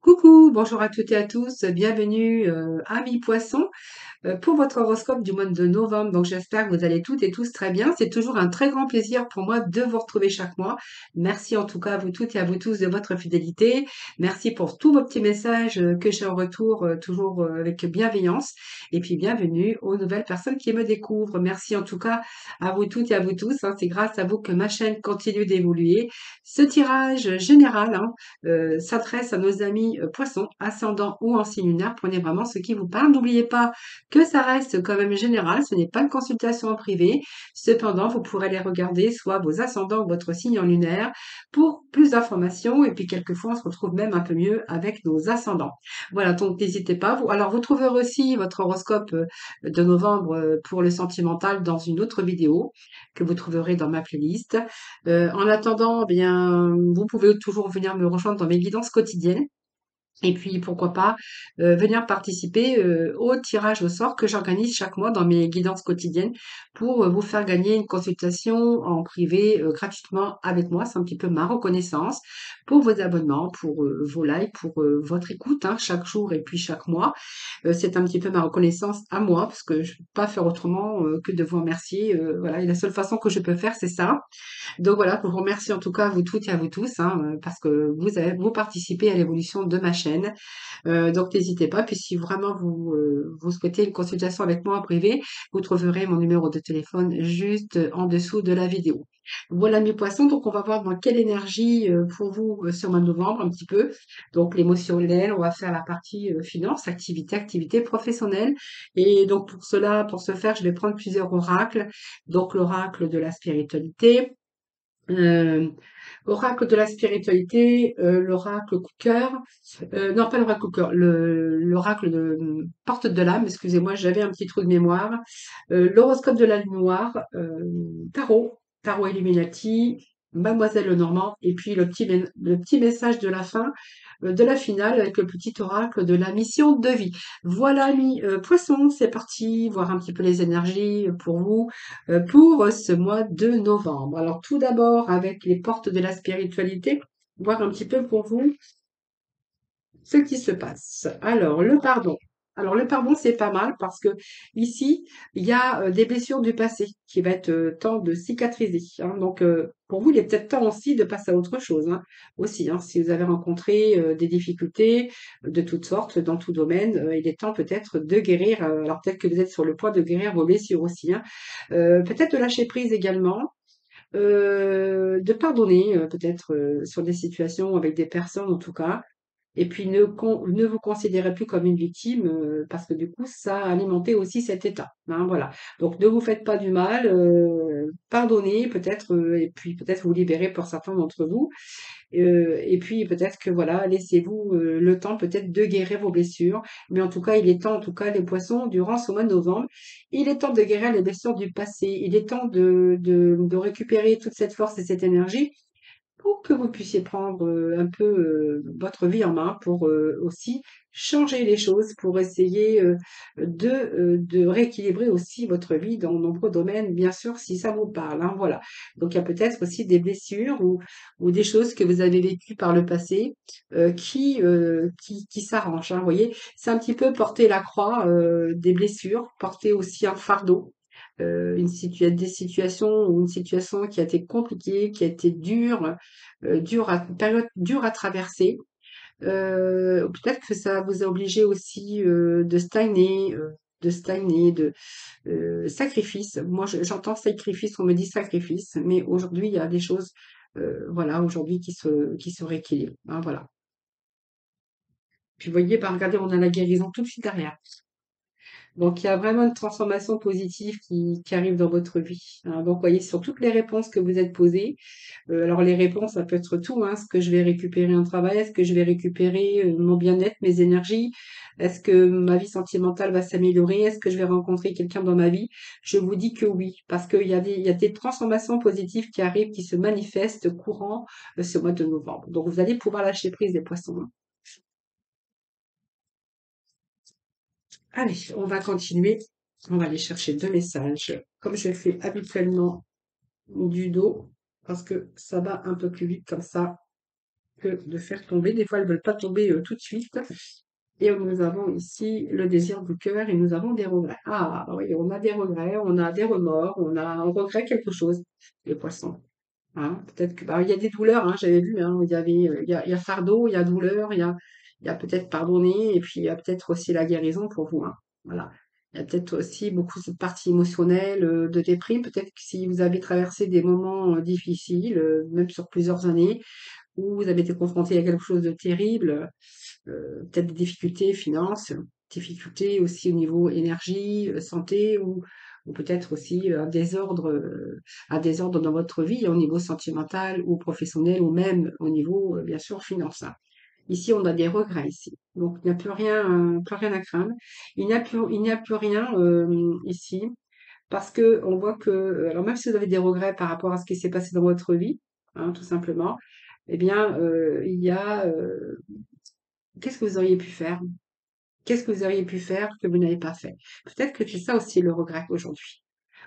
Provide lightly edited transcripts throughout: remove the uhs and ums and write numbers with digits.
Coucou, bonjour à toutes et à tous, bienvenue amis poissons pour votre horoscope du mois de novembre. Donc j'espère que vous allez toutes et tous très bien. C'est toujours un très grand plaisir pour moi de vous retrouver chaque mois. Merci en tout cas à vous toutes et à vous tous de votre fidélité. Merci pour tous vos petits messages que j'ai en retour toujours avec bienveillance. Et puis bienvenue aux nouvelles personnes qui me découvrent. Merci en tout cas à vous toutes et à vous tous, hein. C'est grâce à vous que ma chaîne continue d'évoluer. Ce tirage général, hein, s'adresse à nos amis poissons, ascendant ou en signe lunaire. Prenez vraiment ce qui vous parle. N'oubliez pas que ça reste quand même général, ce n'est pas une consultation en privé. Cependant, vous pourrez aller regarder soit vos ascendants ou votre signe en lunaire pour plus d'informations. Et puis, quelquefois, on se retrouve même un peu mieux avec nos ascendants. Voilà, donc n'hésitez pas. Alors, vous trouverez aussi votre horoscope de novembre pour le sentimental dans une autre vidéo que vous trouverez dans ma playlist. En attendant, eh bien, vous pouvez toujours venir me rejoindre dans mes guidances quotidiennes. Et puis, pourquoi pas, venir participer, au tirage au sort que j'organise chaque mois dans mes guidances quotidiennes pour, vous faire gagner une consultation en privé, gratuitement avec moi. C'est un petit peu ma reconnaissance pour vos abonnements, pour, vos likes, pour, votre écoute, hein, chaque jour et puis chaque mois. C'est un petit peu ma reconnaissance à moi parce que je ne peux pas faire autrement, que de vous remercier, voilà, et la seule façon que je peux faire, c'est ça. Donc voilà, je vous remercie en tout cas à vous toutes et à vous tous, hein, parce que vous participez à l'évolution de ma chaîne. Donc n'hésitez pas. Puis si vraiment vous souhaitez une consultation avec moi en privé, vous trouverez mon numéro de téléphone juste en dessous de la vidéo. Voilà mes poissons, donc on va voir dans quelle énergie pour vous sur le mois de novembre un petit peu. Donc l'émotionnel, on va faire la partie finance, activité professionnelle. Et donc pour cela, pour ce faire, je vais prendre plusieurs oracles. Donc l'oracle de la spiritualité, euh, oracle de la spiritualité, l'oracle coup de cœur, non pas l'oracle coup de cœur, l'oracle de porte de l'âme, excusez-moi, j'avais un petit trou de mémoire, l'horoscope de la lune noire, tarot Illuminati, Mademoiselle Lenormand, et puis le petit message de la fin, de la finale avec le petit oracle de la mission de vie. Voilà, amis poissons, c'est parti, voir un petit peu les énergies pour vous pour ce mois de novembre. Alors tout d'abord avec les portes de la spiritualité, voir un petit peu pour vous ce qui se passe. Alors le pardon. Alors le pardon, c'est pas mal parce que ici, il y a des blessures du passé qui va être temps de cicatriser, hein. Donc pour vous, il est peut-être temps aussi de passer à autre chose, hein, aussi, hein. Si vous avez rencontré des difficultés de toutes sortes dans tout domaine, il est temps peut-être de guérir. Alors peut-être que vous êtes sur le point de guérir vos blessures aussi, hein. Peut-être de lâcher prise également, de pardonner peut-être sur des situations avec des personnes en tout cas. Et puis ne vous considérez plus comme une victime parce que du coup ça a alimenté aussi cet état, hein, voilà. Donc ne vous faites pas du mal, pardonnez peut-être et puis peut-être vous libérer pour certains d'entre vous. Et puis peut-être que voilà, laissez-vous le temps peut-être de guérir vos blessures. Mais en tout cas, il est temps, en tout cas, les poissons, durant ce mois de novembre, il est temps de guérir les blessures du passé. Il est temps de récupérer toute cette force et cette énergie pour que vous puissiez prendre un peu votre vie en main, pour aussi changer les choses, pour essayer de rééquilibrer aussi votre vie dans de nombreux domaines, bien sûr, si ça vous parle, hein, voilà. Donc il y a peut-être aussi des blessures ou des choses que vous avez vécues par le passé qui s'arrangent, hein, vous voyez. C'est un petit peu porter la croix des blessures, porter aussi un fardeau, des situations ou une situation qui a été compliquée, qui a été dure, une période dure à traverser. Peut-être que ça vous a obligé aussi de stagner, de sacrifice. Moi, j'entends sacrifice, on me dit sacrifice, mais aujourd'hui, il y a des choses, voilà, aujourd'hui qui se rééquilibrent, hein, voilà. Puis vous voyez, bah, regardez, on a la guérison tout de suite derrière. Donc, il y a vraiment une transformation positive qui arrive dans votre vie, hein. Donc, voyez, sur toutes les réponses que vous êtes posées, alors les réponses, ça peut être tout, hein. Est-ce que je vais récupérer un travail? Est-ce que je vais récupérer mon bien-être, mes énergies? Est-ce que ma vie sentimentale va s'améliorer? Est-ce que je vais rencontrer quelqu'un dans ma vie? Je vous dis que oui, parce qu'il y a des transformations positives qui arrivent, qui se manifestent courant ce mois de novembre. Donc, vous allez pouvoir lâcher prise, les poissons, hein. Allez, on va continuer. On va aller chercher deux messages, comme je fais habituellement du dos, parce que ça va un peu plus vite comme ça. que de faire tomber. Des fois, elles veulent pas tomber tout de suite. Et nous avons ici le désir du cœur et nous avons des regrets. Ah oui, on a des regrets, on a des remords, on regrette quelque chose, les poissons. Hein. Peut-être que, bah, il y a des douleurs, hein, j'avais vu, hein, il y a fardeau, il y a douleur, il y a peut-être pardonner, et puis il y a peut-être aussi la guérison pour vous, hein. Voilà. Il y a peut-être aussi beaucoup cette partie émotionnelle, de déprime. Peut-être que si vous avez traversé des moments difficiles, même sur plusieurs années, où vous avez été confronté à quelque chose de terrible, peut-être des difficultés finances, difficultés aussi au niveau énergie, santé ou peut-être aussi un désordre dans votre vie au niveau sentimental ou professionnel ou même au niveau, bien sûr, finance, hein. Ici, on a des regrets ici. Donc, il n'y a plus rien à craindre. Il n'y a plus rien ici parce que on voit que, alors même si vous avez des regrets par rapport à ce qui s'est passé dans votre vie, hein, tout simplement, eh bien, il y a qu'est-ce que vous auriez pu faire? Qu'est-ce que vous auriez pu faire que vous n'avez pas fait? Peut-être que c'est ça aussi le regret aujourd'hui.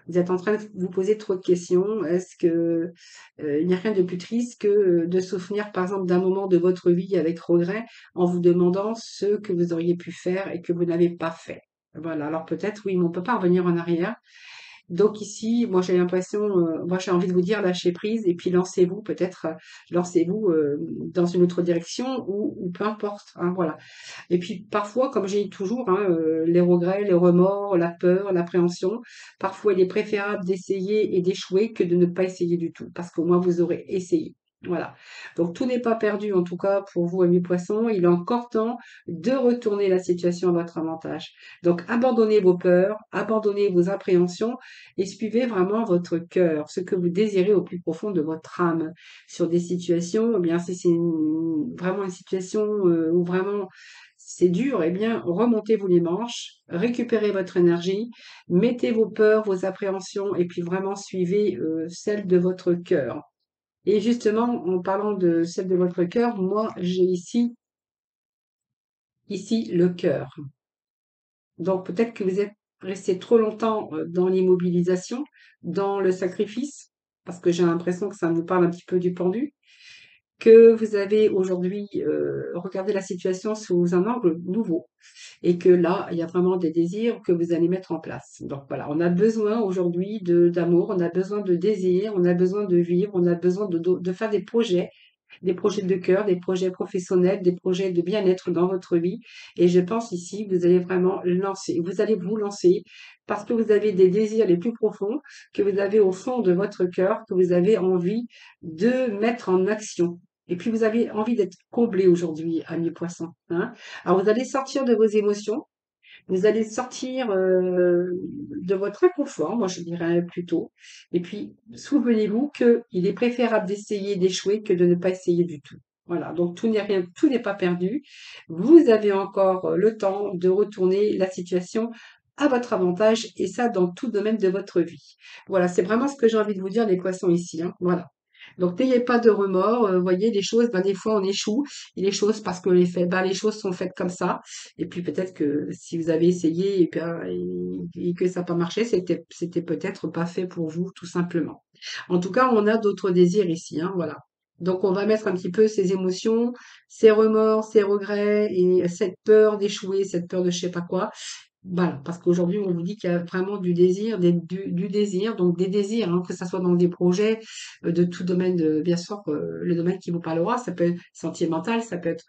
Vous êtes en train de vous poser trop de questions. Est-ce que il n'y a rien de plus triste que de se souvenir, par exemple, d'un moment de votre vie avec regret en vous demandant ce que vous auriez pu faire et que vous n'avez pas fait. Voilà. Alors peut-être, oui, mais on peut pas revenir en arrière. Donc ici, moi j'ai l'impression, moi j'ai envie de vous dire lâchez prise et puis lancez-vous peut-être, lancez-vous dans une autre direction ou peu importe, hein, voilà. Et puis parfois, comme j'ai dit toujours, hein, les regrets, les remords, la peur, l'appréhension, parfois il est préférable d'essayer et d'échouer que de ne pas essayer du tout, parce qu'au moins vous aurez essayé. Voilà. Donc tout n'est pas perdu en tout cas pour vous, amis poissons. Il est encore temps de retourner la situation à votre avantage. Donc abandonnez vos peurs, abandonnez vos appréhensions et suivez vraiment votre cœur, ce que vous désirez au plus profond de votre âme. Sur des situations, eh bien si c'est vraiment une situation où vraiment c'est dur, eh bien, remontez-vous les manches, récupérez votre énergie, mettez vos peurs, vos appréhensions, et puis vraiment suivez celle de votre cœur. Et justement, en parlant de celle de votre cœur, moi, j'ai ici le cœur. Donc peut-être que vous êtes resté trop longtemps dans l'immobilisation, dans le sacrifice, parce que j'ai l'impression que ça nous parle un petit peu du pendu, que vous avez aujourd'hui regardé la situation sous un angle nouveau et que là, il y a vraiment des désirs que vous allez mettre en place. Donc voilà, on a besoin aujourd'hui d'amour, on a besoin de désir, on a besoin de vivre, on a besoin de faire des projets de cœur, des projets professionnels, des projets de bien-être dans votre vie. Et je pense ici, vous allez vraiment lancer, vous allez vous lancer parce que vous avez des désirs les plus profonds que vous avez au fond de votre cœur, que vous avez envie de mettre en action. Et puis vous avez envie d'être comblé aujourd'hui, amis poissons, hein. Alors vous allez sortir de vos émotions, vous allez sortir de votre inconfort, moi je dirais plutôt. Et puis, souvenez-vous qu'il est préférable d'essayer d'échouer que de ne pas essayer du tout. Voilà, donc tout n'est pas perdu. Vous avez encore le temps de retourner la situation à votre avantage et ça dans tout domaine de votre vie. Voilà, c'est vraiment ce que j'ai envie de vous dire les poissons ici, hein. Voilà. Donc n'ayez pas de remords, voyez les choses, ben, des fois on échoue, et les choses parce que les choses sont faites comme ça. Et puis peut-être que si vous avez essayé et que ça n'a pas marché, c'était peut-être pas fait pour vous, tout simplement. En tout cas, on a d'autres désirs ici, hein, voilà. Donc on va mettre un petit peu ces émotions, ces remords, ces regrets et cette peur d'échouer, cette peur de je sais pas quoi. Voilà, parce qu'aujourd'hui, on vous dit qu'il y a vraiment du désir, du désir, donc des désirs, hein, que ça soit dans des projets de tout domaine, bien sûr, le domaine qui vous parlera, ça peut être sentimental, ça peut être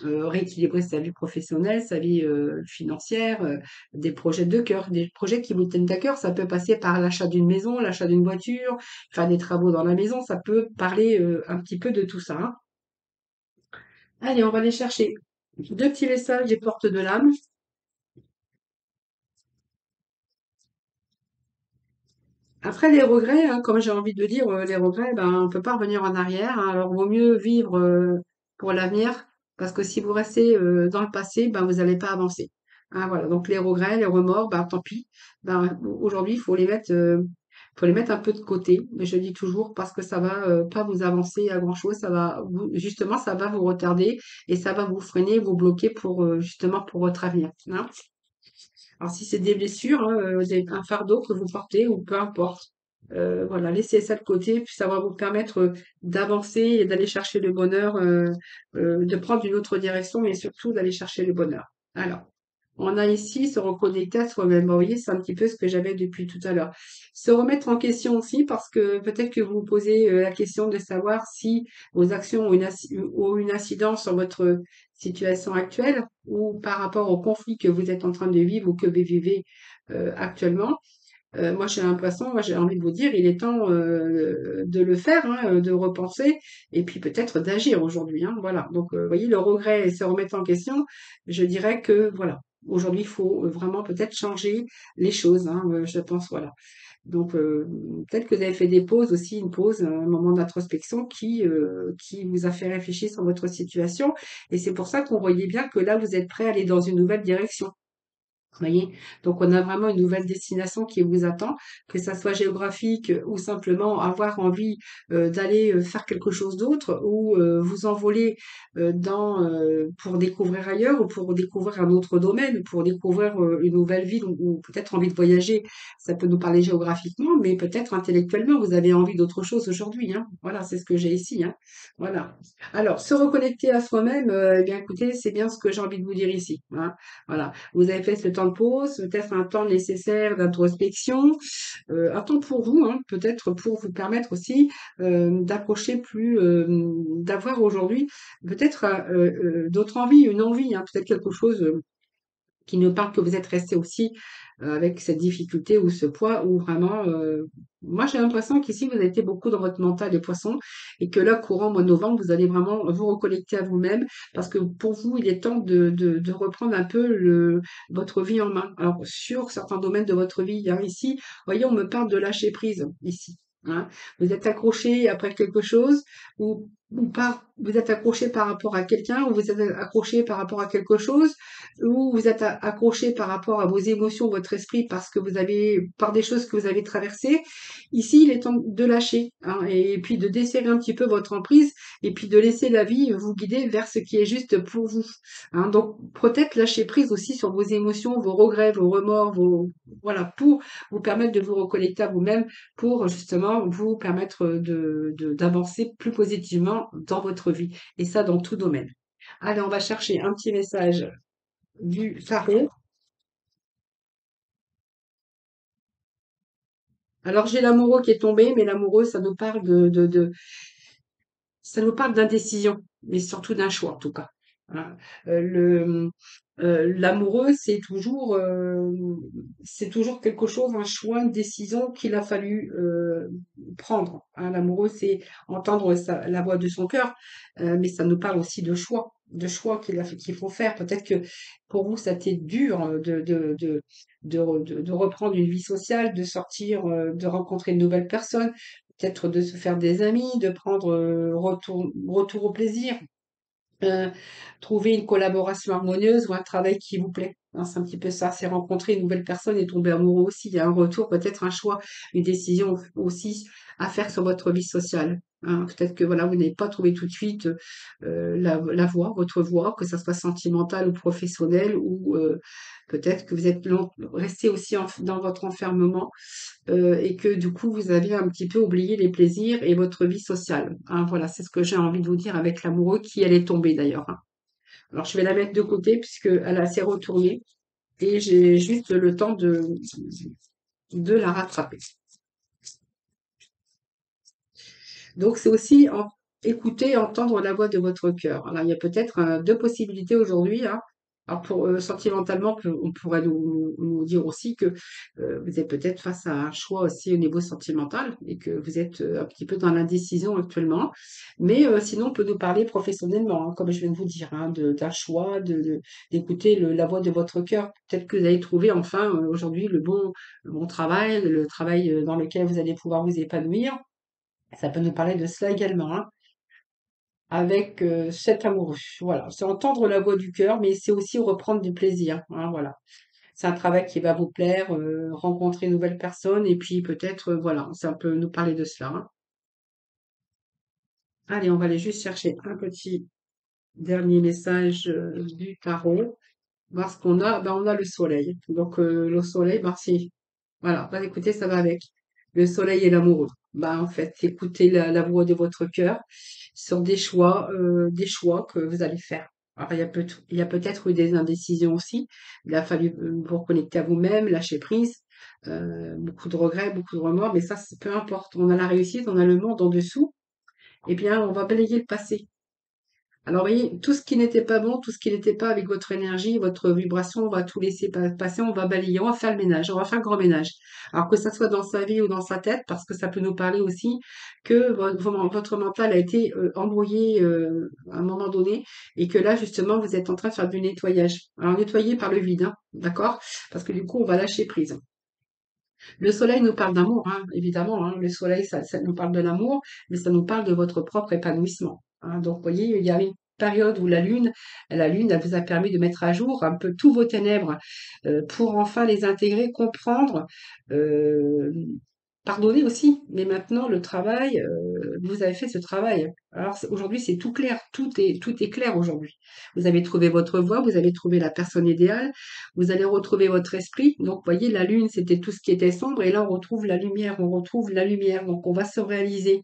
rééquilibrer sa vie professionnelle, sa vie financière, des projets de cœur, des projets qui vous tiennent à cœur. Ça peut passer par l'achat d'une maison, l'achat d'une voiture, faire des travaux dans la maison. Ça peut parler un petit peu de tout ça, hein. Allez, on va aller chercher deux petits messages des portes de l'âme. Après les regrets, hein, comme j'ai envie de dire, les regrets, ben, on peut pas revenir en arrière, hein. Alors vaut mieux vivre pour l'avenir, parce que si vous restez dans le passé, ben, vous n'allez pas avancer. Hein, voilà. Donc les regrets, les remords, ben, tant pis. Ben, aujourd'hui, faut les mettre un peu de côté. Mais je dis toujours parce que ça va pas vous avancer à grand-chose. Justement, ça va vous retarder et ça va vous freiner, vous bloquer pour justement pour votre avenir, hein. Alors si c'est des blessures, hein, un fardeau que vous portez ou peu importe. Voilà, laissez ça de côté, puis ça va vous permettre, d'avancer et d'aller chercher le bonheur, de prendre une autre direction, mais surtout d'aller chercher le bonheur. Alors, on a ici se reconnecter à soi-même. Vous voyez, c'est un petit peu ce que j'avais depuis tout à l'heure. Se remettre en question aussi parce que peut-être que vous vous posez, la question de savoir si vos actions ont une incidence sur votre situation actuelle ou par rapport au conflit que vous êtes en train de vivre ou que vous vivez, actuellement. Moi, j'ai l'impression, moi, j'ai envie de vous dire, il est temps de le faire, hein, de repenser et puis peut-être d'agir aujourd'hui. Hein, voilà. Donc, vous voyez, le regret et se remettre en question, je dirais que voilà, aujourd'hui, il faut vraiment peut-être changer les choses. Hein, je pense, voilà. Donc, peut-être que vous avez fait des pauses aussi, une pause, un moment d'introspection qui vous a fait réfléchir sur votre situation. Et c'est pour ça qu'on voyait bien que là, vous êtes prêt à aller dans une nouvelle direction. Vous voyez? Donc on a vraiment une nouvelle destination qui vous attend, que ça soit géographique ou simplement avoir envie, d'aller, faire quelque chose d'autre ou, vous envoler, pour découvrir ailleurs ou pour découvrir un autre domaine, pour découvrir, une nouvelle ville ou peut-être envie de voyager. Ça peut nous parler géographiquement, mais peut-être intellectuellement, vous avez envie d'autre chose aujourd'hui, hein. Voilà, c'est ce que j'ai ici, hein. Voilà. Alors se reconnecter à soi-même, eh bien écoutez, c'est bien ce que j'ai envie de vous dire ici, hein. Voilà. Vous avez fait ce temps de pause, peut-être un temps nécessaire d'introspection, un temps pour vous, hein, peut-être pour vous permettre aussi d'approcher plus, d'avoir aujourd'hui peut-être d'autres envies, une envie, hein, peut-être quelque chose qui ne parle que vous êtes resté aussi avec cette difficulté ou ce poids ou vraiment, moi j'ai l'impression qu'ici vous avez été beaucoup dans votre mental des poissons et que là, courant mois de novembre, vous allez vraiment vous reconnecter à vous-même parce que pour vous, il est temps de reprendre un peu votre vie en main. Alors, sur certains domaines de votre vie, hein, ici, vous voyez, on me parle de lâcher prise, ici. Hein. Vous êtes accroché après quelque chose ou pas, vous êtes accroché par rapport à quelqu'un ou vous êtes accroché par rapport à quelque chose ou vous êtes accroché par rapport à vos émotions, votre esprit, parce que vous avez, par des choses que vous avez traversées. Ici, il est temps de lâcher, hein, et puis de desserrer un petit peu votre emprise, et puis de laisser la vie vous guider vers ce qui est juste pour vous. Hein. Donc, peut-être lâcher prise aussi sur vos émotions, vos regrets, vos remords, voilà, pour vous permettre de vous reconnecter à vous-même, pour justement vous permettre d'avancer plus positivement dans votre vie, et ça dans tout domaine. Allez, on va chercher un petit message du tarot. Alors j'ai l'amoureux qui est tombé, mais l'amoureux, ça nous parle ça nous parle d'indécision, mais surtout d'un choix en tout cas. Voilà. L'amoureux, c'est toujours quelque chose, un choix, une décision qu'il a fallu prendre. Hein. L'amoureux, c'est entendre la voix de son cœur, mais ça nous parle aussi de choix qu'il faut faire. Peut-être que pour vous, ça a été dur de reprendre une vie sociale, de sortir, de rencontrer de nouvelles personnes, peut-être de se faire des amis, de prendre retour au plaisir, euh, trouver une collaboration harmonieuse ou un travail qui vous plaît. Hein, c'est un petit peu ça, c'est rencontrer une nouvelle personne et tomber amoureux aussi. Il y a un retour, peut-être un choix, une décision aussi à faire sur votre vie sociale. Hein, peut-être que voilà, vous n'avez pas trouvé tout de suite la voie, votre voie, que ça soit sentimentale ou professionnelle, ou peut-être que vous êtes resté aussi dans votre enfermement et que du coup, vous avez un petit peu oublié les plaisirs et votre vie sociale. Hein, voilà, c'est ce que j'ai envie de vous dire avec l'amoureux qui elle est tombée d'ailleurs. Hein. Alors, je vais la mettre de côté puisqu'elle s'est retournée et j'ai juste le temps de la rattraper. Donc, c'est aussi écouter, entendre la voix de votre cœur. Alors, il y a peut-être deux possibilités aujourd'hui. Hein. Alors, sentimentalement, on pourrait nous dire aussi que vous êtes peut-être face à un choix aussi au niveau sentimental et que vous êtes un petit peu dans l'indécision actuellement. Mais sinon, on peut nous parler professionnellement, hein, comme je viens de vous dire, hein, d'un choix, d'écouter la voix de votre cœur. Peut-être que vous allez trouver enfin aujourd'hui le bon travail, le travail dans lequel vous allez pouvoir vous épanouir. Ça peut nous parler de cela également, hein, avec cet amoureux. Voilà, c'est entendre la voix du cœur, mais c'est aussi reprendre du plaisir. Hein, voilà, c'est un travail qui va vous plaire, rencontrer une nouvelle personne, et puis peut-être, voilà, ça peut nous parler de cela. Hein. Allez, on va aller juste chercher un petit dernier message du tarot. Voir ce qu'on a. Ben, on a le soleil. Donc le soleil, ben, voilà. Ben, écoutez, ça va avec. Le soleil et l'amoureux. Bah, en fait, écoutez la voix de votre cœur sur des choix que vous allez faire. Alors, il y a peut-être eu des indécisions aussi. Il a fallu vous reconnecter à vous-même, lâcher prise, beaucoup de regrets, beaucoup de remords, mais ça, peu importe. On a la réussite, on a le monde en dessous. Eh bien, on va balayer le passé. Alors, vous voyez, tout ce qui n'était pas bon, tout ce qui n'était pas avec votre énergie, votre vibration, on va tout laisser passer, on va balayer, on va faire le ménage, on va faire le grand ménage. Alors que ça soit dans sa vie ou dans sa tête, parce que ça peut nous parler aussi que votre mental a été embrouillé à un moment donné et que là, justement, vous êtes en train de faire du nettoyage. Alors, nettoyer par le vide, hein, d'accord? Parce que du coup, on va lâcher prise. Le soleil nous parle d'amour, hein, évidemment, hein. Le soleil, ça nous parle de l'amour, mais ça nous parle de votre propre épanouissement, hein. Donc, vous voyez, il y a une période où la lune, elle vous a permis de mettre à jour un peu tous vos ténèbres pour enfin les intégrer, comprendre, euh, pardonner aussi. Mais maintenant, le travail, vous avez fait ce travail. Alors aujourd'hui, c'est tout clair, tout est clair aujourd'hui. Vous avez trouvé votre voie, vous avez trouvé la personne idéale, vous allez retrouver votre esprit. Donc, vous voyez, la lune, c'était tout ce qui était sombre, et là, on retrouve la lumière, on retrouve la lumière. Donc, on va se réaliser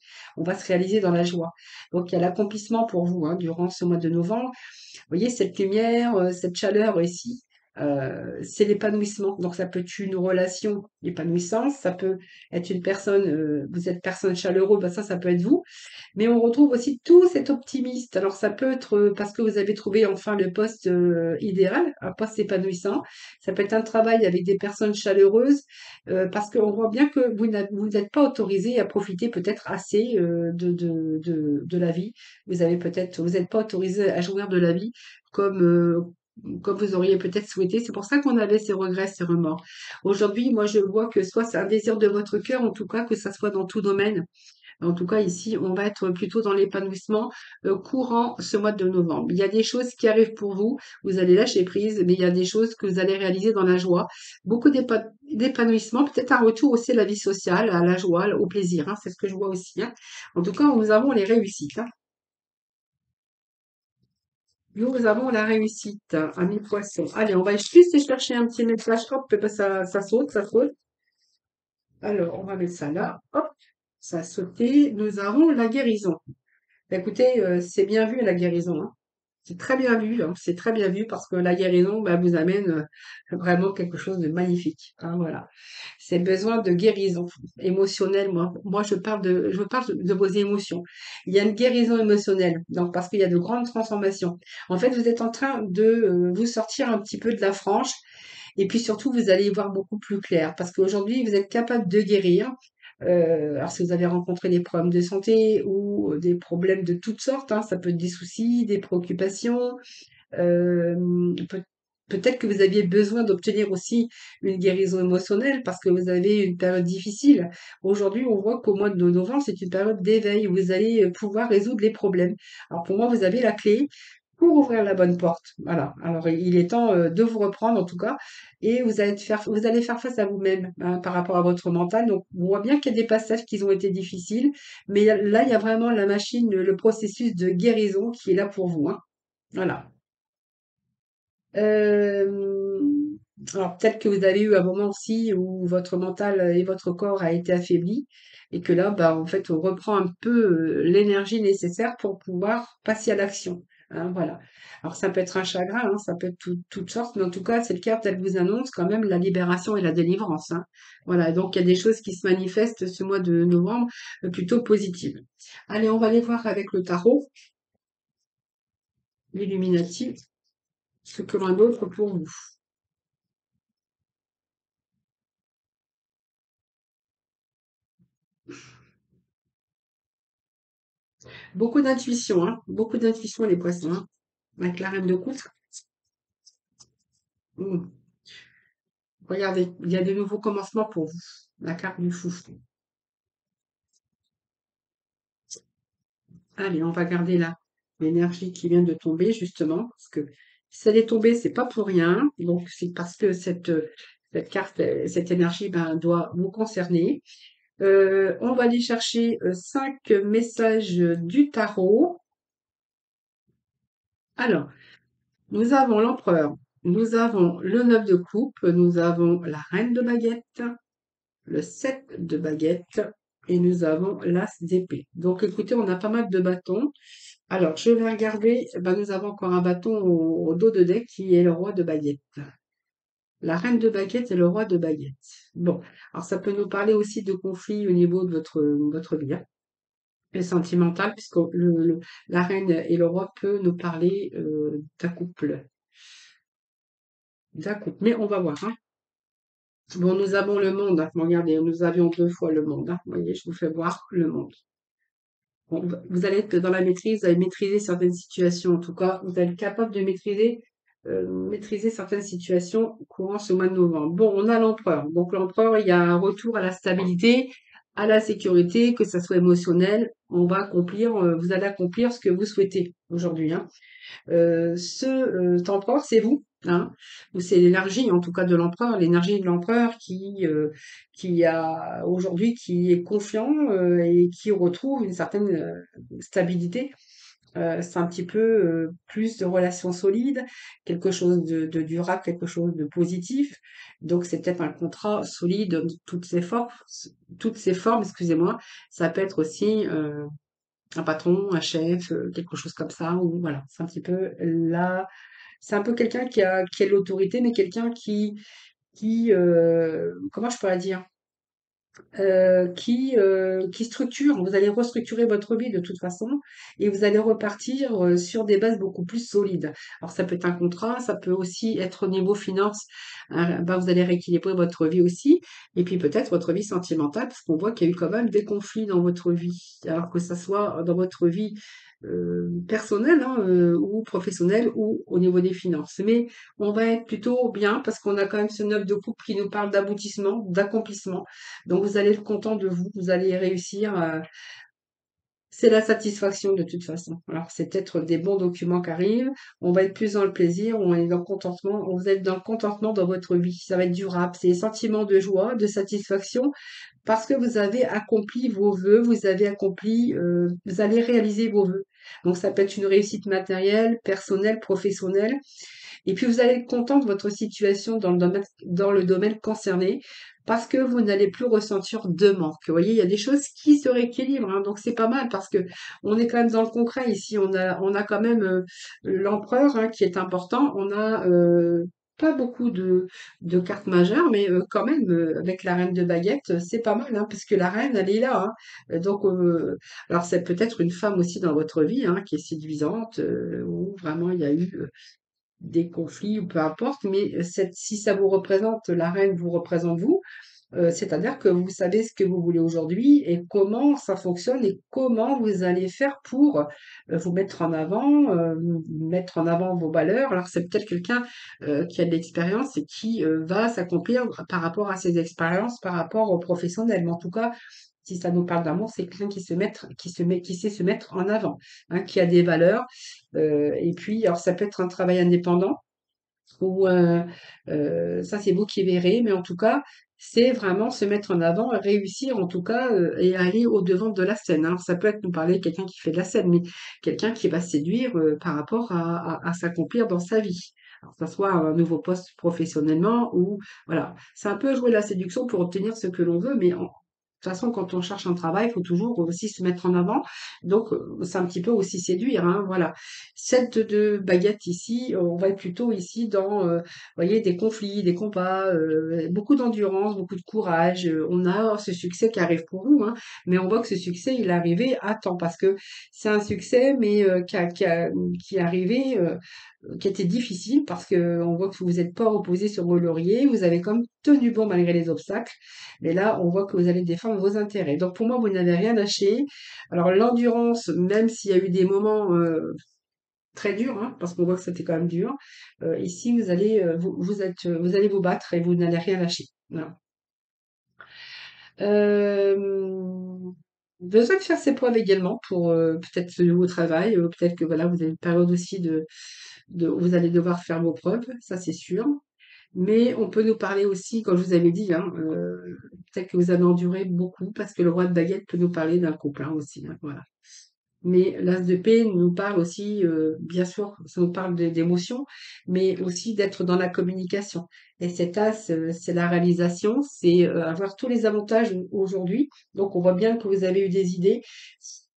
dans la joie. Donc, il y a l'accomplissement pour vous, hein, durant ce mois de novembre. Vous voyez, cette lumière, cette chaleur ici, c'est l'épanouissement. Donc, ça peut être une relation épanouissante, ça peut être une personne, vous êtes personne chaleureuse, bah ça peut être vous. Mais on retrouve aussi tout cet optimiste. Alors, ça peut être parce que vous avez trouvé enfin le poste idéal, un poste épanouissant. Ça peut être un travail avec des personnes chaleureuses, parce qu'on voit bien que vous n'êtes pas autorisé à profiter peut-être assez de la vie. Vous n'êtes pas autorisé à jouir de la vie comme, comme vous auriez peut-être souhaité. C'est pour ça qu'on avait ces regrets, ces remords. Aujourd'hui, moi, je vois que soit c'est un désir de votre cœur, en tout cas, que ça soit dans tout domaine. En tout cas, ici, on va être plutôt dans l'épanouissement courant ce mois de novembre. Il y a des choses qui arrivent pour vous, vous allez lâcher prise, mais il y a des choses que vous allez réaliser dans la joie. Beaucoup d'épanouissement, peut-être un retour aussi à la vie sociale, à la joie, au plaisir, hein, c'est ce que je vois aussi, hein. En tout cas, nous avons les réussites, hein. Nous avons la réussite, hein, amis poissons. Allez, on va juste chercher un petit message. Hop, ça saute, ça saute. Alors, on va mettre ça là. Hop, ça a sauté. Nous avons la guérison. Bah, écoutez, c'est bien vu la guérison, hein. C'est très bien vu, hein. C'est très bien vu parce que la guérison, bah, vous amène vraiment quelque chose de magnifique, hein, voilà. C'est besoin de guérison émotionnelle. Moi, je parle de vos émotions. Il y a une guérison émotionnelle, donc parce qu'il y a de grandes transformations. En fait, vous êtes en train de vous sortir un petit peu de la frange, et puis surtout, vous allez y voir beaucoup plus clair, parce qu'aujourd'hui, vous êtes capable de guérir. Alors, si vous avez rencontré des problèmes de santé ou des problèmes de toutes sortes, hein, ça peut être des soucis, des préoccupations, peut-être que vous aviez besoin d'obtenir aussi une guérison émotionnelle parce que vous avez une période difficile. Aujourd'hui, on voit qu'au mois de novembre, c'est une période d'éveil où vous allez pouvoir résoudre les problèmes. Alors pour moi, vous avez la clé pour ouvrir la bonne porte. Voilà. Alors il est temps de vous reprendre en tout cas et vous allez faire face à vous-même, hein, par rapport à votre mental. Donc on voit bien qu'il y a des passages qui ont été difficiles, mais là, il y a vraiment la machine, le processus de guérison qui est là pour vous, hein. Voilà. Euh, alors peut-être que vous avez eu un moment aussi où votre mental et votre corps a été affaibli et que là, bah, en fait, on reprend un peu l'énergie nécessaire pour pouvoir passer à l'action, hein, voilà. Alors ça peut être un chagrin, hein, ça peut être toutes sortes, mais en tout cas, cette carte, elle vous annonce quand même la libération et la délivrance, hein. Voilà, donc il y a des choses qui se manifestent ce mois de novembre plutôt positives. Allez, on va aller voir avec le tarot, l'illuminatif, ce que l'on a d'autre pour vous. Beaucoup d'intuition les poissons, hein, avec la reine de coupe. Hmm. Regardez, il y a de nouveaux commencements pour vous. La carte du fou. Allez, on va garder là l'énergie qui vient de tomber, justement, parce que si elle est tombée, c'est pas pour rien. Donc, c'est parce que cette carte, cette énergie, ben, doit vous concerner. On va aller chercher 5 messages du tarot. Alors, nous avons l'empereur, nous avons le 9 de coupe, nous avons la reine de baguette, le 7 de baguette et nous avons l'as d'épée. Donc écoutez, on a pas mal de bâtons. Alors, je vais regarder, ben, nous avons encore un bâton au dos de deck qui est le roi de baguette. La reine de baguette et le roi de baguette. Bon, alors ça peut nous parler aussi de conflits au niveau de votre vie, hein, et sentimental, puisque la reine et le roi peut nous parler d'un couple. D'un couple. Mais on va voir, hein. Bon, nous avons le monde, hein. Regardez, nous avions 2 fois le monde, hein. Vous voyez, je vous fais voir le monde. Bon, vous allez être dans la maîtrise, vous allez maîtriser certaines situations. En tout cas, vous allez être capable de maîtriser certaines situations courant ce mois de novembre. Bon, on a l'empereur. Donc l'empereur, il y a un retour à la stabilité, à la sécurité, que ça soit émotionnel. Vous allez accomplir ce que vous souhaitez aujourd'hui, hein. Empereur, c'est vous, hein, ou c'est l'énergie, en tout cas de l'empereur, l'énergie de l'empereur qui est confiant et qui retrouve une certaine stabilité. C'est un petit peu plus de relations solides, quelque chose de durable, quelque chose de positif. Donc c'est peut-être un contrat solide de toutes ses formes, excusez-moi. Ça peut être aussi un patron, un chef, quelque chose comme ça, ou voilà, c'est un petit peu là, c'est un peu quelqu'un qui a l'autorité, mais quelqu'un comment je pourrais dire? Qui structure. Vous allez restructurer votre vie de toute façon et vous allez repartir sur des bases beaucoup plus solides. Alors ça peut être un contrat, ça peut aussi être au niveau finance. Ben, vous allez rééquilibrer votre vie aussi et puis peut-être votre vie sentimentale parce qu'on voit qu'il y a eu quand même des conflits dans votre vie. Alors que ça soit dans votre vie personnelle, hein, ou professionnelle ou au niveau des finances. Mais on va être plutôt bien parce qu'on a quand même ce 9 de coupe qui nous parle d'aboutissement, d'accomplissement. Donc vous allez être content de vous, vous allez réussir. C'est la satisfaction de toute façon. Alors c'est peut-être des bons documents qui arrivent. On va être plus dans le plaisir, on est dans le contentement, on va être dans le contentement dans votre vie. Ça va être durable. C'est des sentiments de joie, de satisfaction, parce que vous avez accompli vos vœux, vous allez réaliser vos vœux. Donc ça peut être une réussite matérielle, personnelle, professionnelle. Et puis vous allez être content de votre situation dans le domaine concerné parce que vous n'allez plus ressentir de manque. Vous voyez, il y a des choses qui se rééquilibrent, hein, donc c'est pas mal parce que on est quand même dans le concret ici. On a quand même l'empereur, hein, qui est important. On a pas beaucoup de cartes majeures, mais quand même, avec la reine de baguette, c'est pas mal, hein, puisque la reine, elle est là, hein. Donc, alors c'est peut-être une femme aussi dans votre vie, hein, qui est séduisante, où vraiment il y a eu des conflits ou peu importe, mais si ça vous représente, la reine vous représente vous, c'est-à-dire que vous savez ce que vous voulez aujourd'hui et comment ça fonctionne et comment vous allez faire pour vous mettre en avant vos valeurs. Alors c'est peut-être quelqu'un qui a de l'expérience et qui va s'accomplir par rapport à ses expériences, par rapport aux professionnels. Mais en tout cas, si ça nous parle d'amour, c'est quelqu'un qui sait se mettre en avant, hein, qui a des valeurs. Et puis, alors ça peut être un travail indépendant ou ça c'est vous qui verrez, mais en tout cas, c'est vraiment se mettre en avant, réussir en tout cas, et aller au-devant de la scène, hein. Ça peut être nous parler de quelqu'un qui fait de la scène, mais quelqu'un qui va séduire, par rapport à s'accomplir dans sa vie. Alors que ça soit un nouveau poste professionnellement ou voilà. C'est un peu jouer la séduction pour obtenir ce que l'on veut, mais de toute façon, quand on cherche un travail, il faut toujours aussi se mettre en avant. Donc, c'est un petit peu aussi séduire, hein, voilà. Cette de baguette ici, on va être plutôt ici dans, voyez, des conflits, des combats, beaucoup d'endurance, beaucoup de courage. On a ce succès qui arrive pour vous, hein, mais on voit que ce succès, il est arrivé à temps parce que c'est un succès, mais qui est arrivé, qui était difficile parce que on voit que vous n'êtes pas reposé sur vos lauriers, vous avez quand même tenu bon malgré les obstacles. Mais là, on voit que vous allez défendre vos intérêts. Donc pour moi, vous n'avez rien lâché. Alors l'endurance, même s'il y a eu des moments très dur, hein, parce qu'on voit que c'était quand même dur. Ici, vous allez vous battre et vous n'allez rien lâcher. Voilà. Euh, Besoin de faire ses preuves également pour peut-être ce nouveau travail. Peut-être que voilà, vous avez une période aussi où vous allez devoir faire vos preuves, ça c'est sûr. Mais on peut nous parler aussi, comme je vous avais dit, hein, peut-être que vous avez enduré beaucoup, parce que le roi de baguette peut nous parler d'un couple, hein, aussi, hein, voilà. Mais l'as d'épée nous parle aussi, bien sûr, ça nous parle d'émotions, mais aussi d'être dans la communication. Et cet as, c'est la réalisation, c'est avoir tous les avantages aujourd'hui. Donc, on voit bien que vous avez eu des idées.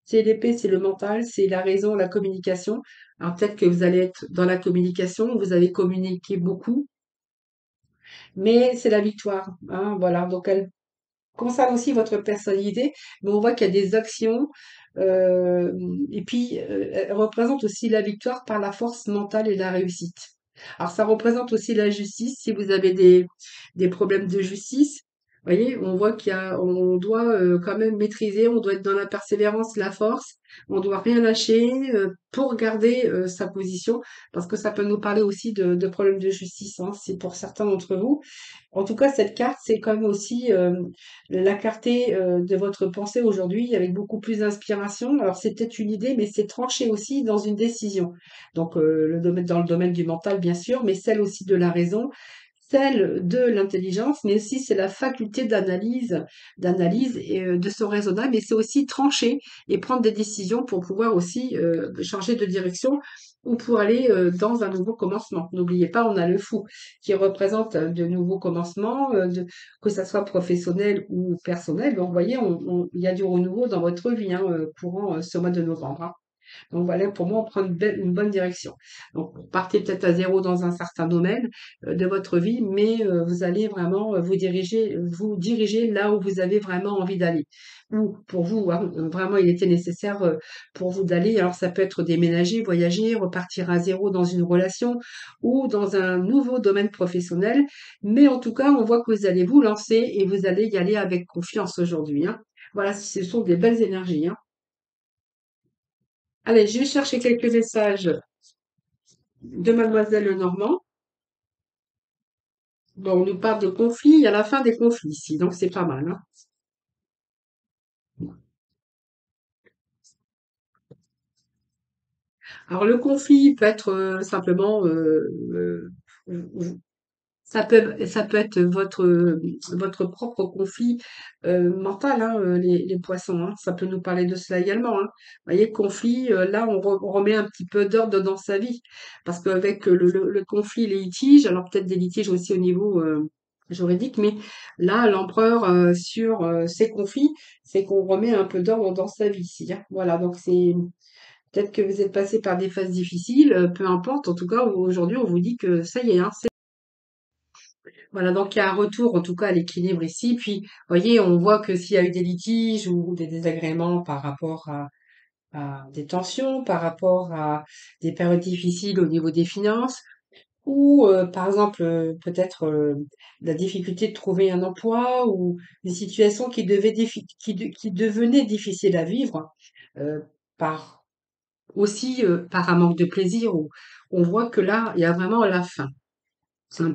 C'est l'épée, c'est le mental, c'est la raison, la communication. Alors, peut-être que vous allez être dans la communication, vous avez communiqué beaucoup, mais c'est la victoire, hein, voilà. Donc, elle concerne aussi votre personnalité, mais on voit qu'il y a des actions, euh, et puis elle représente aussi la victoire par la force mentale et la réussite. Alors ça représente aussi la justice, si vous avez des problèmes de justice. Vous voyez, on voit on doit quand même maîtriser, on doit être dans la persévérance, la force, on doit rien lâcher pour garder sa position, parce que ça peut nous parler aussi de problèmes de justice, hein, c'est pour certains d'entre vous. En tout cas, cette carte, c'est quand même aussi la clarté de votre pensée aujourd'hui avec beaucoup plus d'inspiration. Alors, c'est peut-être une idée, mais c'est tranché aussi dans une décision. Donc, dans le domaine du mental, bien sûr, mais celle aussi de la raison, celle de l'intelligence, mais aussi c'est la faculté d'analyse et de se raisonner, mais c'est aussi trancher et prendre des décisions pour pouvoir aussi changer de direction ou pour aller dans un nouveau commencement. N'oubliez pas, on a le fou qui représente de nouveaux commencements, que ça soit professionnel ou personnel. Donc, vous voyez, il y a du renouveau dans votre vie hein, courant ce mois de novembre, hein. Donc voilà, pour moi, on prend une bonne direction. Donc, partez peut-être à zéro dans un certain domaine de votre vie, mais vous allez vraiment vous diriger là où vous avez vraiment envie d'aller. Ou pour vous, hein, vraiment, il était nécessaire pour vous d'aller. Alors, ça peut être déménager, voyager, repartir à zéro dans une relation ou dans un nouveau domaine professionnel. Mais en tout cas, on voit que vous allez vous lancer et vous allez y aller avec confiance aujourd'hui, hein. Voilà, ce sont des belles énergies, hein. Allez, je vais chercher quelques messages de Mademoiselle Lenormand. Bon, on nous parle de conflits, il y a la fin des conflits ici, donc c'est pas mal, hein. Alors le conflit peut être simplement ça peut être votre propre conflit mental, hein, les poissons, hein. Ça peut nous parler de cela également, hein. Vous voyez, conflit, là, on remet un petit peu d'ordre dans sa vie. Parce qu'avec le conflit, les litiges, alors peut-être des litiges aussi au niveau juridique, mais là, l'empereur sur ces conflits, c'est qu'on remet un peu d'ordre dans sa vie ici, hein. Voilà, donc c'est peut-être que vous êtes passé par des phases difficiles, peu importe. En tout cas, aujourd'hui, on vous dit que ça y est, hein, voilà, donc il y a un retour en tout cas à l'équilibre ici. Puis, vous voyez, on voit que s'il y a eu des litiges ou des désagréments par rapport à des tensions, par rapport à des périodes difficiles au niveau des finances, ou par exemple peut-être la difficulté de trouver un emploi ou des situations qui devenaient difficiles à vivre euh, par aussi par un manque de plaisir, où on voit que là, il y a vraiment la fin.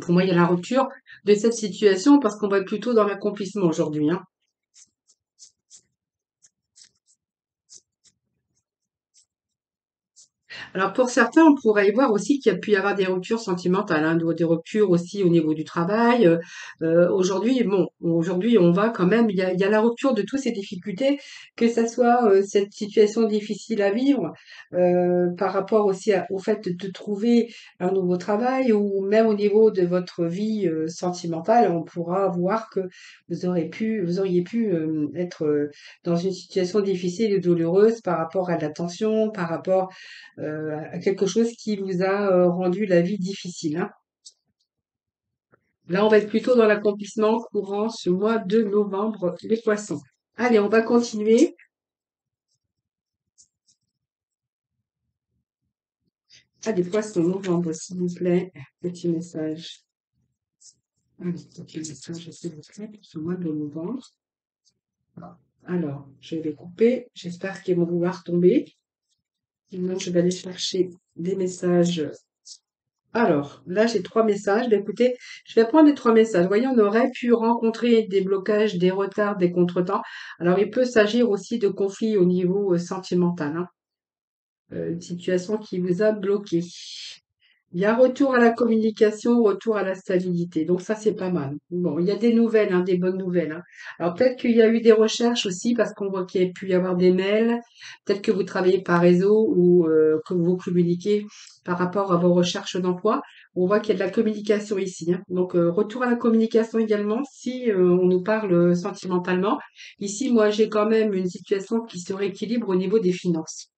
Pour moi, il y a la rupture de cette situation parce qu'on va être plutôt dans l'accomplissement aujourd'hui, hein. Alors pour certains, on pourrait y voir aussi qu'il y a pu y avoir des ruptures sentimentales, hein, des ruptures aussi au niveau du travail. Aujourd'hui, bon, aujourd'hui, on va quand même, il y a la rupture de toutes ces difficultés, que ça soit cette situation difficile à vivre, par rapport aussi au fait de trouver un nouveau travail, ou même au niveau de votre vie sentimentale, on pourra voir que vous auriez pu être dans une situation difficile et douloureuse par rapport à de la tension, par rapport à quelque chose qui vous a rendu la vie difficile, hein. Là, on va être plutôt dans l'accomplissement courant ce mois de novembre, les poissons. Allez, on va continuer. Ah, des poissons novembre, s'il vous plaît. Petit message. Allez, petit message, s'il vous plaît, pour ce mois de novembre. Alors, je vais couper. J'espère qu'ils vont vouloir tomber. Sinon, je vais aller chercher des messages. Alors, là, j'ai trois messages. Ben, écoutez, je vais prendre les trois messages. Vous voyez, on aurait pu rencontrer des blocages, des retards, des contretemps. Alors, il peut s'agir aussi de conflits au niveau sentimental, hein. Une situation qui vous a bloqué. Il y a retour à la communication, retour à la stabilité. Donc ça, c'est pas mal. Bon, il y a des nouvelles, hein, des bonnes nouvelles, hein. Alors peut-être qu'il y a eu des recherches aussi parce qu'on voit qu'il y a pu y avoir des mails. Peut-être que vous travaillez par réseau ou que vous communiquez par rapport à vos recherches d'emploi. On voit qu'il y a de la communication ici, hein. Donc retour à la communication également si on nous parle sentimentalement. Ici, moi, j'ai quand même une situation qui se rééquilibre au niveau des finances.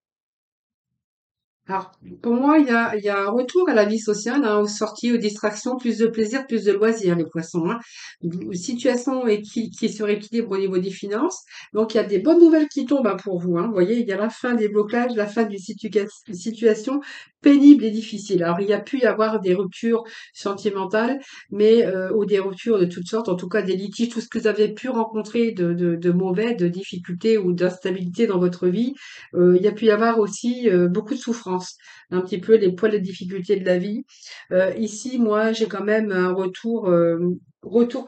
Alors, pour moi, il y a un retour à la vie sociale, hein, aux sorties, aux distractions, plus de plaisir, plus de loisirs, les poissons, hein. Une situation qui se rééquilibre au niveau des finances. Donc, il y a des bonnes nouvelles qui tombent, hein, pour vous, hein. Vous voyez, il y a la fin des blocages, la fin d'une situation pénible et difficile. Alors, il y a pu y avoir des ruptures sentimentales, mais ou des ruptures de toutes sortes, en tout cas des litiges, tout ce que vous avez pu rencontrer de mauvais, de difficultés ou d'instabilité dans votre vie. Il y a pu y avoir aussi beaucoup de souffrance, un petit peu les poids, les difficultés de la vie. Ici, moi, j'ai quand même un retour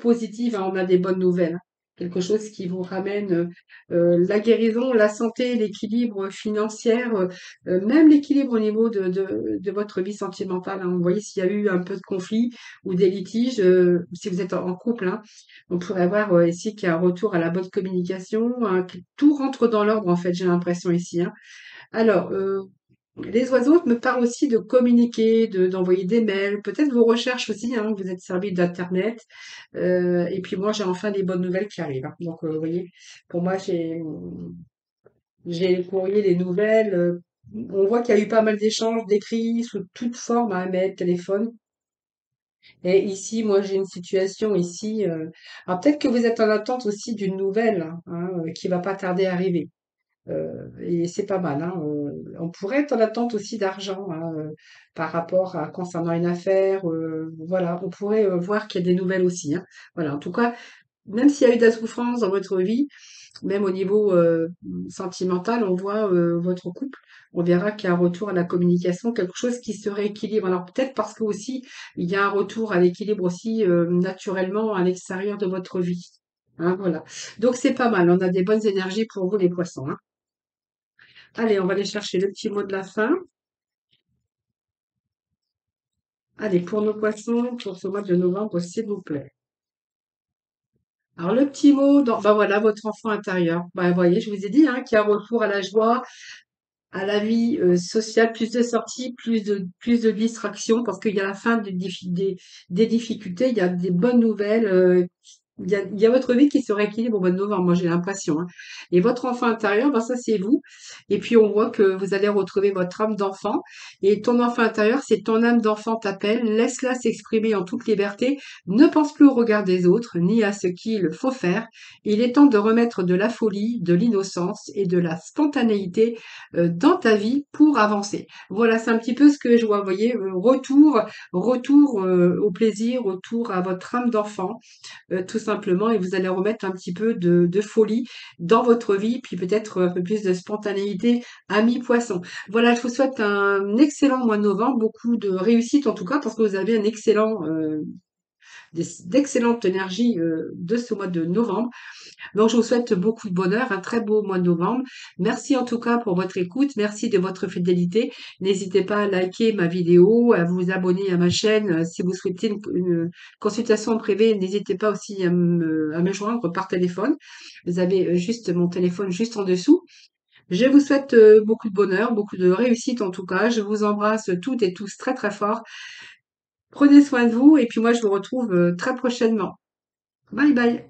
positif, hein, on a des bonnes nouvelles, hein. Quelque chose qui vous ramène la guérison, la santé, l'équilibre financier, même l'équilibre au niveau de votre vie sentimentale, hein. Vous voyez, s'il y a eu un peu de conflit ou des litiges, si vous êtes en couple, hein, on pourrait voir ici qu'il y a un retour à la bonne communication, hein, que tout rentre dans l'ordre en fait, j'ai l'impression ici, hein. Alors, les oiseaux me parlent aussi de communiquer, d'envoyer des mails, peut-être vos recherches aussi, hein, vous êtes servi d'internet. Et puis moi, j'ai enfin des bonnes nouvelles qui arrivent, hein. Donc, vous voyez, pour moi, j'ai les courriers, les nouvelles. On voit qu'il y a eu pas mal d'échanges, d'écrits sous toute forme, hein, mail, téléphone. Et ici, moi, j'ai une situation ici. Alors peut-être que vous êtes en attente aussi d'une nouvelle, hein, qui va pas tarder à arriver. Et c'est pas mal, hein. On pourrait être en attente aussi d'argent, hein, par rapport à concernant une affaire. Voilà, on pourrait voir qu'il y a des nouvelles aussi, hein. Voilà, en tout cas, même s'il y a eu de la souffrance dans votre vie, même au niveau sentimental, on voit votre couple, on verra qu'il y a un retour à la communication, quelque chose qui se rééquilibre. Alors peut-être parce que aussi il y a un retour à l'équilibre aussi naturellement à l'extérieur de votre vie, hein, voilà. Donc c'est pas mal. On a des bonnes énergies pour vous les poissons, hein. Allez, on va aller chercher le petit mot de la fin. Allez, pour nos poissons, pour ce mois de novembre, s'il vous plaît. Alors, le petit mot, bah voilà, votre enfant intérieur. Bah, vous voyez, je vous ai dit, hein, qu'il y a un retour à la joie, à la vie sociale, plus de sorties, plus de distractions, parce qu'il y a la fin des difficultés, il y a des bonnes nouvelles, il y a votre vie qui se rééquilibre au mois de novembre, moi j'ai l'impression, hein. Et votre enfant intérieur, ben ça c'est vous. Et puis on voit que vous allez retrouver votre âme d'enfant. Et ton enfant intérieur, c'est ton âme d'enfant t'appelle. Laisse-la s'exprimer en toute liberté. Ne pense plus au regard des autres, ni à ce qu'il faut faire. Il est temps de remettre de la folie, de l'innocence et de la spontanéité dans ta vie pour avancer. Voilà, c'est un petit peu ce que je vois. Vous voyez, retour au plaisir, retour à votre âme d'enfant tout simplement, et vous allez remettre un petit peu de folie dans votre vie, puis peut-être un peu plus de spontanéité à mi-poisson. Voilà, je vous souhaite un excellent mois de novembre, beaucoup de réussite en tout cas, parce que vous avez un d'excellente énergie de ce mois de novembre. Donc, je vous souhaite beaucoup de bonheur, un très beau mois de novembre. Merci en tout cas pour votre écoute. Merci de votre fidélité. N'hésitez pas à liker ma vidéo, à vous abonner à ma chaîne. Si vous souhaitez une consultation en privé, n'hésitez pas aussi à me joindre par téléphone. Vous avez juste mon téléphone juste en dessous. Je vous souhaite beaucoup de bonheur, beaucoup de réussite en tout cas. Je vous embrasse toutes et tous très très fort. Prenez soin de vous et puis moi je vous retrouve très prochainement. Bye bye.